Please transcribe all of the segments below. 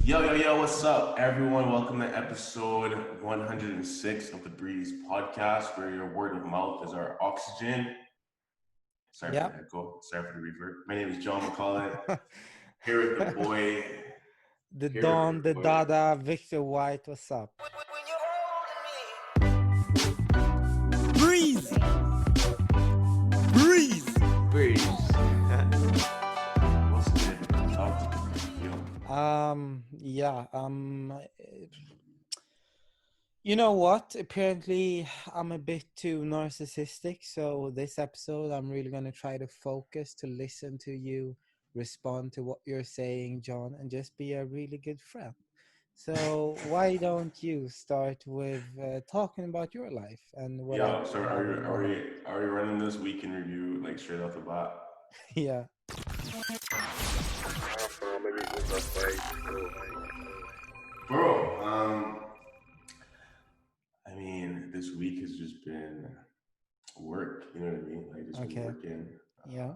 Yo, what's up, everyone? Welcome to episode 106 of the Breeze podcast, where your word of mouth is our oxygen. Sorry for Yep. the echo, sorry for the reverb. My name is John McCullough, here with the boy, The here with Don, the the boy. Dada, Victor White, what's up? Breeze. Breeze. Breeze. What's good? Talk to me. Yo. Yeah, you know what? Apparently, I'm a bit too narcissistic. So this episode, I'm really gonna try to focus to listen to you, respond to what you're saying, John, and just be a really good friend. So why don't you start with talking about your life and whatever Yo, so you are have you in are your we head? are we running this week in review like straight off the bat? Yeah. Bro, I mean, this week has just been work, you know what I mean? Like just been Okay. working. Yeah.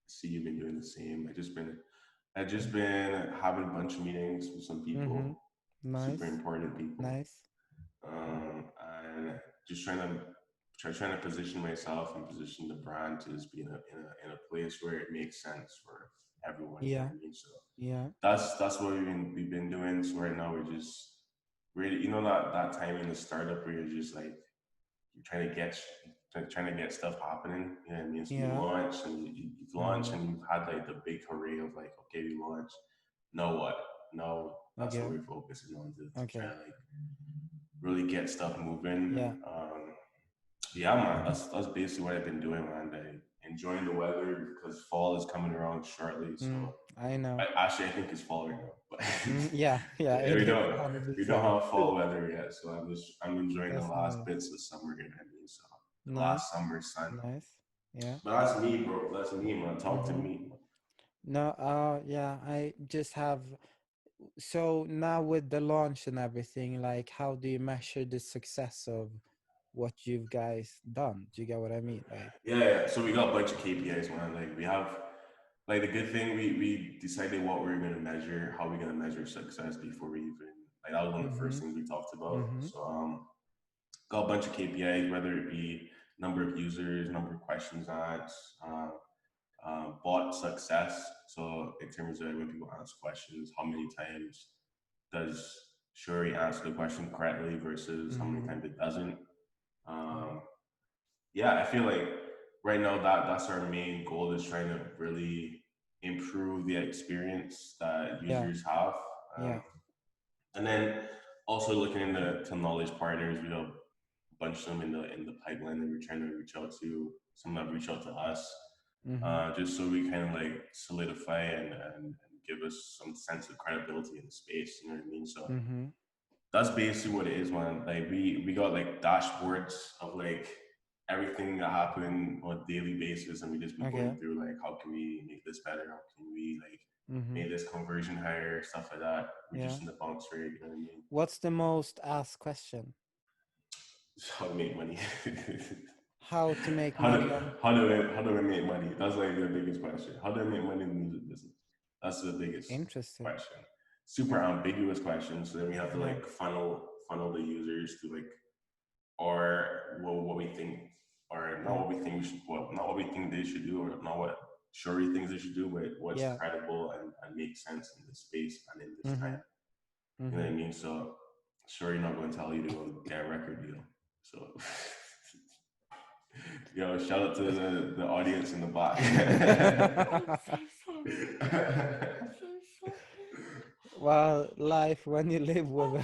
See you've been doing the same. I just been having a bunch of meetings with some Mm-hmm. people, super Nice. important people, Nice. and just trying to position myself and position the brand to just be in a place where it makes sense for everyone. You know Yeah. what I mean? So Yeah. that's what we've been doing. So right now we're just really, that time in the startup where you're just like you're trying to get stuff happening. You know what I mean? So you Yeah. launch and you launch Mm-hmm. and you've had like the big hooray of like, okay, we launched. Now what? No, that's what Okay. we're focusing on to try Okay. to like really get stuff moving. Yeah. Yeah, man, that's basically what I've been doing, man. Enjoying the weather because fall is coming around shortly. So I know. I think it's fall right now, but Yeah. Yeah. yeah, It we is don't we don't 100%. have fall weather yet. So I'm enjoying the That's last nice. bits of summer. You know what I mean? So the last Nice. summer sun. Nice. Yeah. But that's me, bro. That's me, man. Talk to Mm-hmm. me. No. Yeah. I just have. So now with the launch and everything, like, how do you measure the success of what you've guys done? Do you get what I mean? Like. Yeah. So we got a bunch of KPIs, man. Like we have, like the good thing we decided what we were gonna measure, how we're gonna measure success before we even like that was one of the Mm-hmm. first things we talked about. Mm-hmm. So got a bunch of KPIs, whether it be number of users, number of questions asked, bot success. So in terms of when people ask questions, how many times does Shuri answer the question correctly versus how many Mm-hmm. times it doesn't? Um, yeah, I feel like right now that's our main goal is trying to really improve the experience that Yeah. users have. Yeah. And then also looking into to knowledge partners, we have a bunch of them in the pipeline that we're trying to reach out to. Some that reach out to us, Mm-hmm. just so we kind of like solidify and give us some sense of credibility in the space. You know what I mean? So Mm-hmm. that's basically what it is, man. Like we got like dashboards of like everything that happened on a daily basis, and we just be Okay. going through like how can we make this better? How can we like Mm-hmm. make this conversion higher? Stuff like that. We're Yeah. just in the bounce rate. You know what I mean? What's the most asked question? How to make money. How to make how money do on? how do I make money? That's like the biggest question. How do I make money in the music business? That's the biggest Interesting. question. Super ambiguous question. So then we have to Yeah. like funnel the users to like or what we think or not Yeah. what we think we should not what we think they should do or not what Shuri thinks they should do, but what's Yeah. credible and makes sense in this space and in this Mm-hmm. time. You know Mm-hmm. what I mean? So Shuri not going to tell you to go get a record deal. So yo, shout out to the audience in the back. Well, life when you live with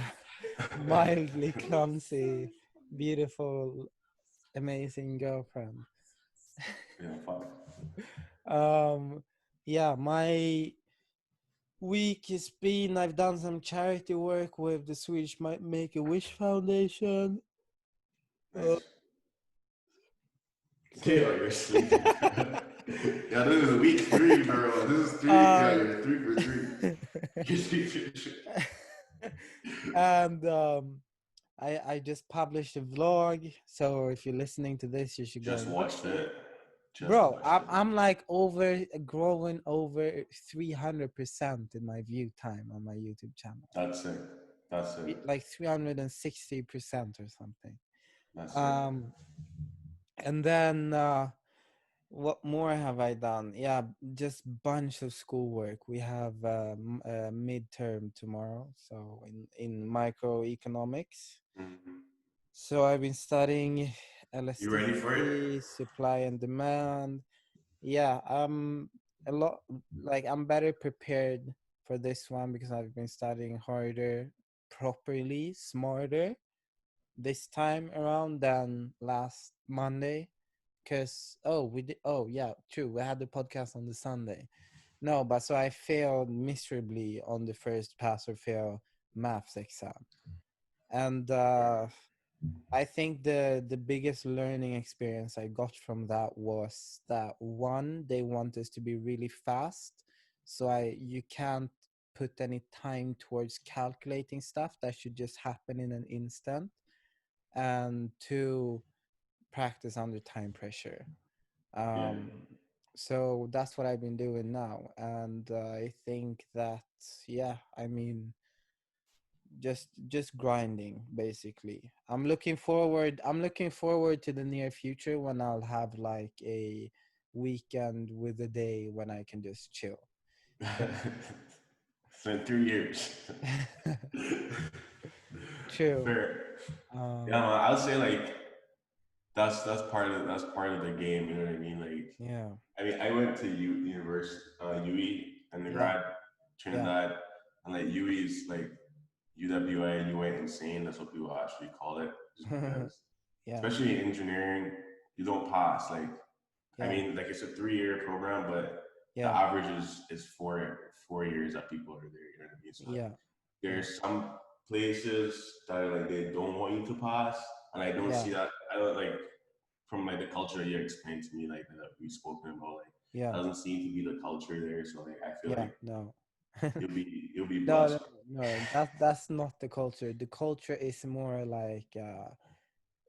a mildly clumsy, beautiful, amazing girlfriend. Yeah, fuck. Um, yeah, my week has been, I've done some charity work with the Swedish Make a Wish Foundation. Uh, Nice. sorry. Yo, you're sleeping. Yeah, this is week three, bro. This is three. Yeah, um, you're 3 for 3. You're sleeping. and I just published a vlog, so if you're listening to this, you should go Just and watch watched it. it. Just Bro, I'm watching. I'm like over growing over 300% in my view time on my YouTube channel. That's it. That's it. Like 360% or something. That's it. Um, and then what more have I done? Yeah, just bunch of schoolwork. We have a midterm tomorrow, so in microeconomics. Mhm. So I've been studying You ready for it? elasticity, supply and demand. Yeah, a lot like I'm better prepared for this one because I've been studying harder, properly, smarter this time around than last Monday. Cause we did, oh yeah, true. We had the podcast on the Sunday. No, but so I failed miserably on the first pass or fail maths exam. And I think the biggest learning experience I got from that was that one, they want us to be really fast, so I you can't put any time towards calculating stuff. That should just happen in an instant. And two, practice under time pressure. Yeah. Um, so that's what I've been doing now, and I think that yeah, I mean just grinding basically. I'm looking forward to the near future when I'll have like a weekend with a day when I can just chill. 'Cause- It's been 3 years. True. Fair. Yeah, um man, I would say like that's part of the game. You know what I mean? Like, yeah, I mean, I went to University UE yeah, undergrad, yeah. Trinidad, and like UE is like UWA, and you went insane. That's what people actually call it, just because, Yeah, especially in engineering, you don't pass. Like, I yeah, mean, like it's a 3 year program, but the yeah, average is 4 years that people are there. You know what I mean? So like, yeah, yeah, there's some places that like they don't want you to pass, and I don't yeah, see that. I don't like from like the culture you explained to me, like that we've spoken about. Like, yeah, doesn't seem to be the culture there. So like, I feel yeah. like No. you'll be No, blessed. no, no. That's not the culture. The culture is more like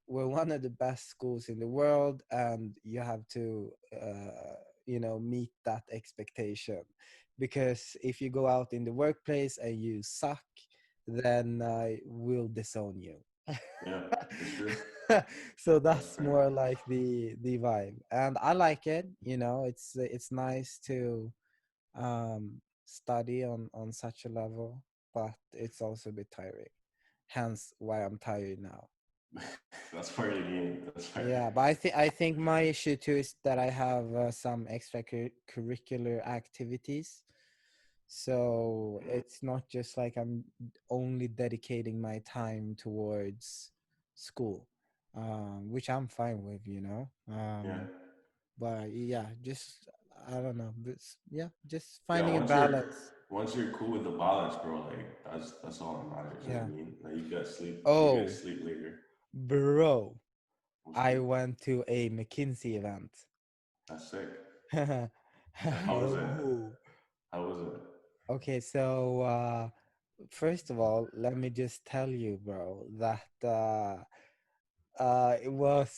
we're one of the best schools in the world, and you have to meet that expectation. Because if you go out in the workplace and you suck, then we'll disown you. Yeah, it's true. So That's that's fair. more like the vibe, and I like it. It's nice to study on such a level, but it's also a bit tiring. Hence why I'm tired now. That's part of the game. That's fair. Yeah, but I think my issue too is that I have some extracurricular activities. So it's not just like I'm only dedicating my time towards school, which I'm fine with. Yeah, But yeah, just I don't know. Yeah, just yeah. finding a balance. Once you're cool with the balance, bro, like that's all that matters. You know Yeah. what I mean? Like you get sleep. You get Oh, sleep later. bro, What's I good? went to a McKinsey event. That's sick. How was it? Oh. How was it? Okay, so first of all, let me just tell you, bro, that it was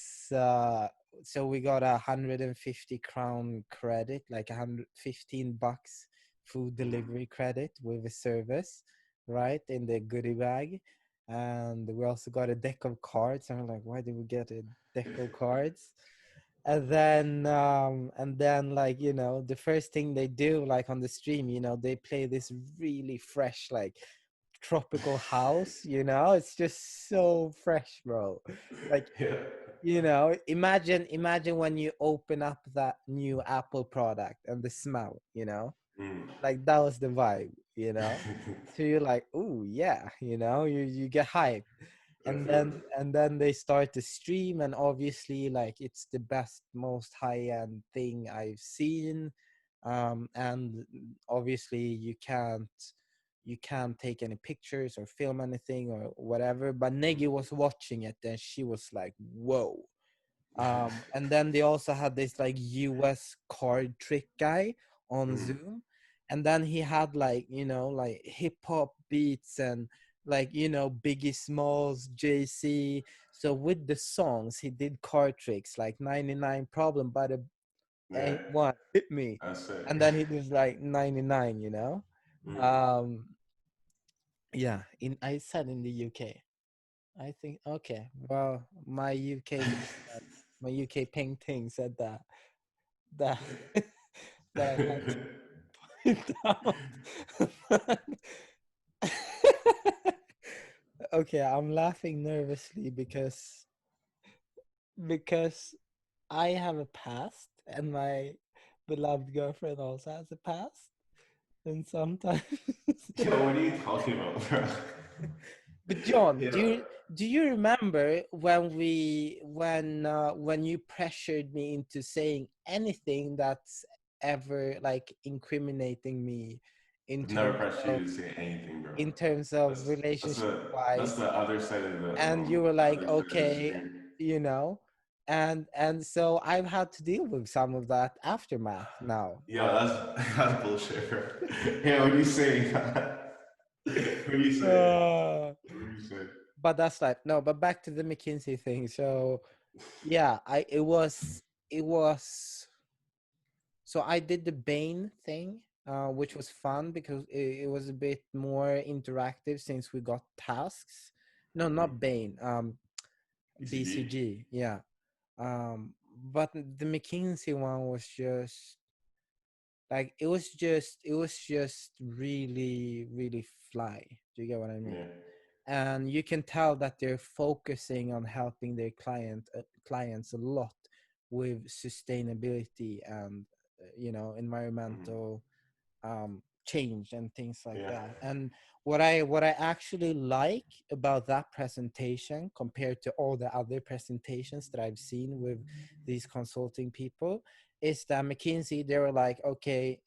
so we got 150 crown credit, like 115 bucks food Mm. delivery credit with a service, right, in the goodie bag. And we also got a deck of cards. And we're like, why did we get a deck of cards? And then like the first thing they do, like on the stream, they play this really fresh, like tropical house. It's just so fresh, bro. Like, Yeah. imagine when you open up that new Apple product and the smell, Mm. like that was the vibe. So you're like, oh yeah, you get hype. I and feel then and then they start to stream, and obviously like it's the best, most high-end thing I've seen. And obviously you can't take any pictures or film anything or whatever, but Negi was watching it and she was like, whoa. And then they also had this like US card trick guy on mm. Zoom. And then he had like, like hip hop beats and like, Biggie Smalls, JC. So with the songs, he did card tricks like 99 Problem by the Yeah, and one hit me, that's it. and then he was like 99. Mm. Um, yeah. In I said in the UK. I think okay. Well, my UK my UK painting said that that I had to point out. Okay, I'm laughing nervously because I have a past and my beloved girlfriend also has a past, and sometimes. Yo, what are you talking about, bro? But John, Yeah. do you remember when you pressured me into saying anything that's ever like incriminating me in I've never terms pressed you of to say anything, bro. That's relationship that's wise, the other side of the and you were like, other side of the okay, screen. you know, and so I've had to deal with some of that aftermath now. Yo, that's bullshit, bro. Yeah, what are you saying? What are you saying? Uh, What are you saying? but that's like no. But back to the McKinsey thing. So yeah, it was. So I did the Bane thing, which was fun because it was a bit more interactive since we got tasks. No, not Mm-hmm. Bane. BCG. BCG. Yeah. But the McKinsey one was just like it was just really really fly. Do you get what I mean? Yeah. And you can tell that they're focusing on helping their clients a lot with sustainability and Mm-hmm. environmental change and things like Yeah. that. And what I actually like about that presentation compared to all the other presentations that I've seen with these consulting people is that McKinsey, they were like, okay,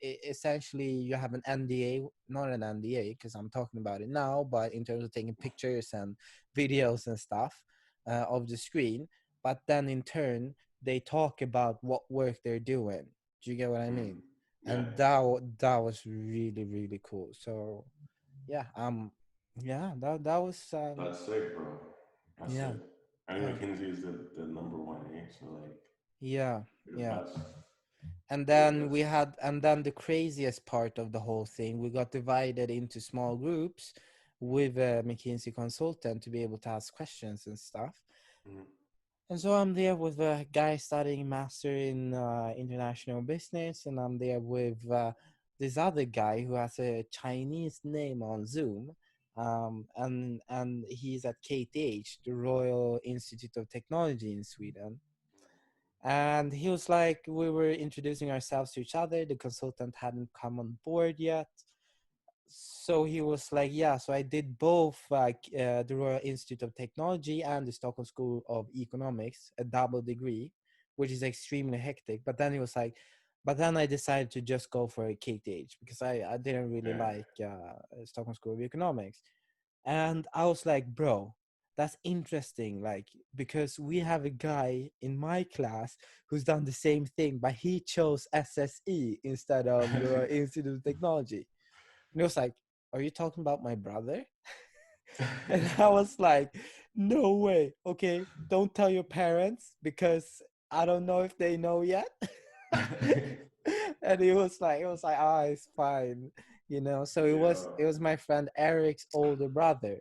essentially you have an NDA, not an NDA because I'm talking about it now, but in terms of taking pictures and videos and stuff of the screen, but then in turn they talk about what work they're doing. Do you get what I Mm-hmm. mean? Yeah. And that was really really cool. So yeah, that was That's sick, bro. That's yeah, sick. I think yeah, McKinsey is the number one, eh? So like yeah, you're the yeah. best. And You're the then best. the craziest part of the whole thing, we got divided into small groups with a McKinsey consultant to be able to ask questions and stuff. Mm-hmm. And so I'm there with a guy studying master in international business, and I'm there with this other guy who has a Chinese name on Zoom, and he's at KTH, the Royal Institute of Technology in Sweden. And he was like, we were introducing ourselves to each other. The consultant hadn't come on board yet, so he was like, yeah, so I did both the Royal Institute of Technology and the Stockholm School of Economics, a double degree, which is extremely hectic. But then he was like, but then I decided to just go for a KTH because I didn't really Yeah. like Stockholm School of Economics. And I was like, bro, that's interesting, like, because we have a guy in my class who's done the same thing, but he chose SSE instead of the Royal Institute of Technology. And he was like, are you talking about my brother? And I was like, no way. Okay, don't tell your parents because I don't know if they know yet. And it was like, ah, it's fine. So it was Yeah. it was my friend Eric's older brother,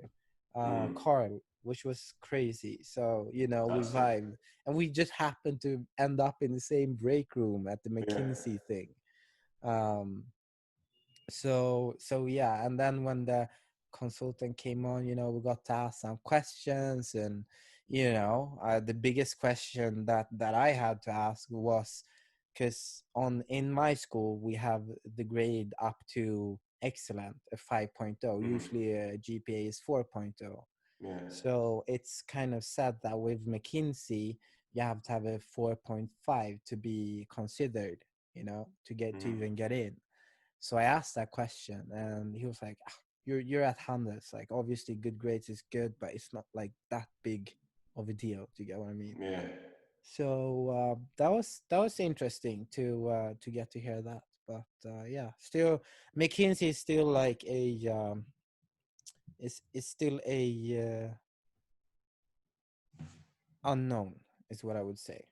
Mm. Carl, which was crazy. So we That's sick. vibed, and we just happened to end up in the same break room at the Yeah. McKinsey thing. Um, so yeah, and then when the consultant came on, we got to ask some questions, and the biggest question that I had to ask was, because on in my school we have the grade up to excellent, a 5.0. Mm-hmm. Usually a GPA is 4.0. Yeah. So it's kind of sad that with McKinsey you have to have a 4.5 to be considered, to Mm-hmm. even get in. So I asked that question, and he was like, "Ah, you're at Handels. Like, obviously, good grades is good, but it's not like that big of a deal." Do you get what I mean? Yeah. So that was interesting to get to hear that. But yeah, still, McKinsey is still like a is still a unknown, is what I would say.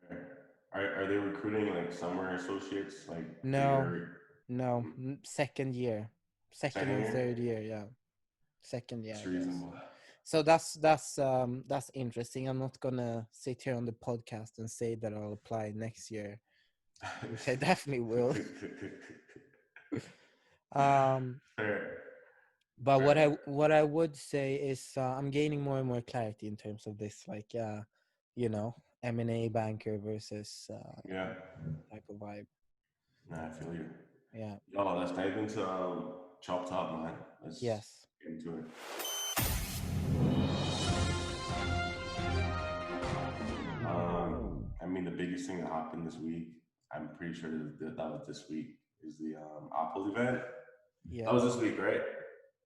Fair. Are they recruiting like summer associates like No, bigger no, second year, second second and year? third year. Yeah, second year, It's I guess. reasonable. So that's interesting. I'm not gonna sit here on the podcast and say that I'll apply next year, which I definitely will. Um, Fair. but Fair. what I would say is I'm gaining more and more clarity in terms of this, like M&A banker versus Yeah. type of vibe. Nah, I feel you. Yeah. Yo, let's dive into Chop Top, man. Let's Yes. get into it. I mean, the biggest thing that happened this week, I'm pretty sure that was this week, is the Apple event. Yeah. That was this week, right?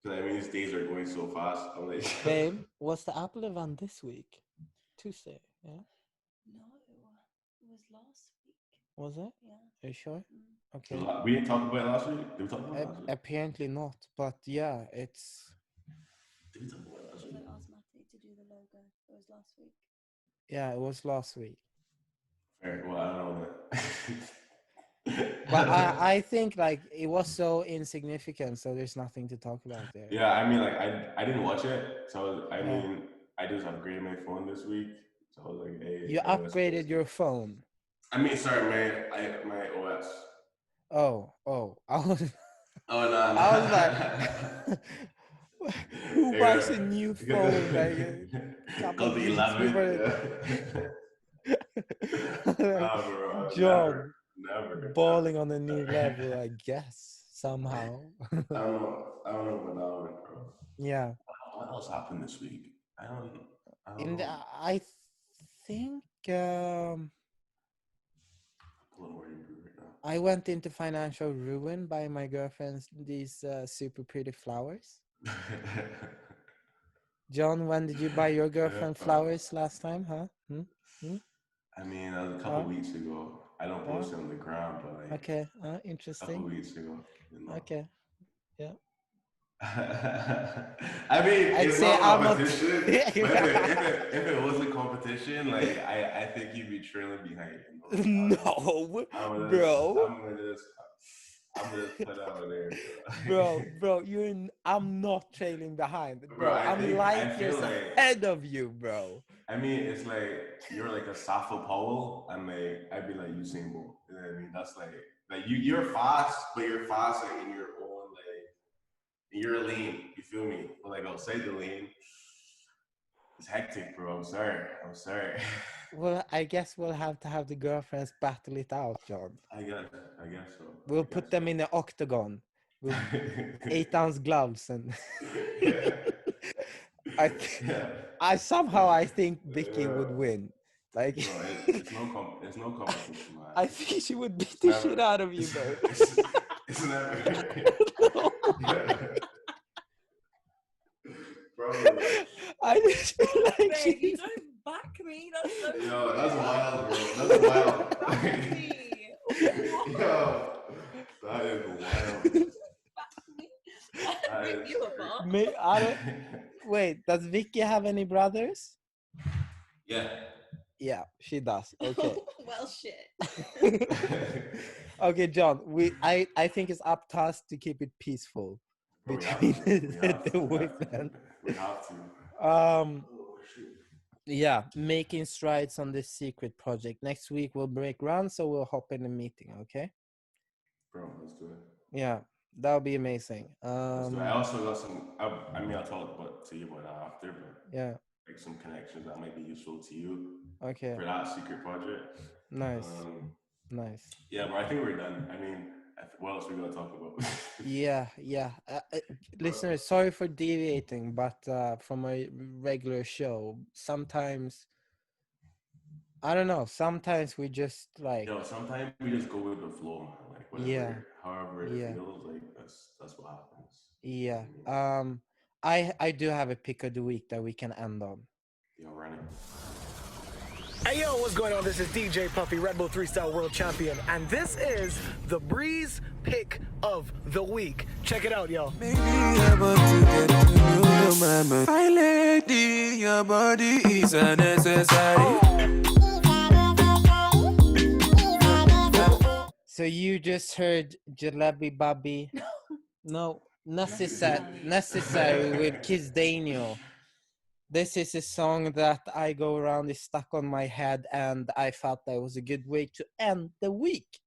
Because I mean, these days are going so fast. I'm like, Babe, was the Apple event this week? Tuesday, yeah? No, it was last week. Was it? Yeah. Are you sure? Mm. Okay. we didn't talk about it last week. Did we talk about it last week? Apparently not, but yeah, it's Did we talk about it last Should week? I ask Matty to do the logo? It was last week. it was last week. Fair. Well, I don't know that. But I think like it was so insignificant, so there's nothing to talk about there. Yeah, I mean, like I didn't watch it, so I Yeah. mean, I just upgraded my phone this week, so I was like, hey. You upgraded your phone. I mean, sorry, my OS. Oh, I was Oh no. I was like, who buys a new phone? Like a couple Called of the weeks 11. before. Nah, bro, John, never. balling on a new level, I guess somehow. I don't know about that one, bro. Yeah. What else happened this week? I don't know. I think I'm a little worried right now. I went into financial ruin by my girlfriend's these super pretty flowers. John, when did you buy your girlfriend flowers last time, huh? I mean, that was a couple weeks ago. I don't post it on the ground, but like Okay, a couple interesting. weeks ago. You know. Okay, yeah. I mean, I'd it's say not I'm not- competition. But if it was a competition, like I think you'd be trailing behind. You know? No, I'm bro. gonna just put out there. Bro, I'm not trailing behind, bro. Bro, I light feel years like- ahead of you, bro. I mean, it's like you're like a Safa Powell, and like I'd be like Usain Bolt. You know what I mean? That's like you're fast, but you're fast like in your own like in your lane. You feel me? But like outside the lane, it's hectic, bro. I'm sorry. Well, I guess we'll have to have the girlfriends battle it out, John. I guess so. We'll put them in the octagon with 8-ounce gloves and I somehow think Vicky would win. Like Bro, it's no competition, man. I think she would beat the shit out of you, bro. It's never. Bro, I just feel like Babe, you don't back me. That's so yo, that's wild, bro. That's wild. Back me. Yo, that is wild. Back me. I rip you apart. I don't wait, does Vicky have any brothers? Yeah. Yeah, she does. Okay. Well, shit. Okay, John, I think it's up to us to keep it peaceful We have between to. the women. We have to. Oh, yeah, making strides on this secret project. Next week we'll break ground, so we'll hop in a meeting, okay? Bro, let's do it. Yeah, that'll be amazing. Let's do it. I also got some. I mean, I'll talk to you about that after, but Yeah, like some connections that might be useful to you okay, for that secret project. nice. Nice. Yeah, but I think we're done. I mean, what else are we gonna talk about? Yeah. Listeners, sorry for deviating, but from a regular show, sometimes I don't know. Sometimes we just like Yo, sometimes we just go with the flow, man. Like whatever, Yeah. however it Yeah. feels, like that's what happens. yeah. I do have a pick of the week that we can end on. Yo, running. Hey yo, what's going on? This is DJ Puffy, Red Bull 3-Star World Champion, and this is the Breeze Pick of the Week. Check it out, yo. Maybe I want to get to know your mama. My lady, your body is unnecessary. So you just heard Jalebi Bobby. No, necessary with Kiss Daniel. This is a song that I go around is stuck on my head, and I felt that was a good way to end the week.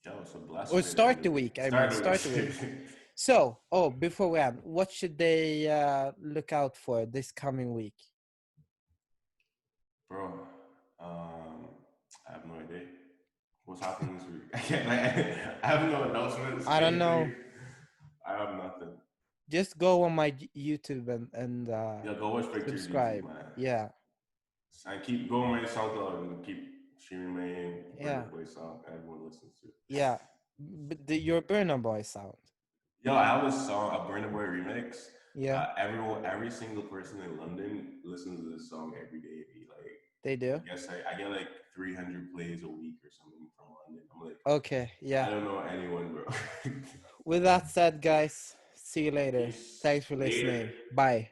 Yo, it's a blessing. Or start the week. Start the week. So, before we end, what should they look out for this coming week? Bro, I have no idea. What's happening this week? I have no announcements. I don't know. I have nothing. Just go on my YouTube and Yeah, go watch Victor's subscribe. YouTube, man. Yeah. And keep going my SoundCloud and keep streaming my Yeah. Burna Boy song everyone listens to. Yeah. But your Burna Boy sound. Yo, I have a song, a Burna Boy remix. Yeah. Every single person in London listens to this song every day. Like They do? I guess I get like 300 plays a week or something from London. I'm like, Okay, yeah. I don't know anyone, bro. With that said, guys, see you later. Peace. Thanks for Later. listening. Bye.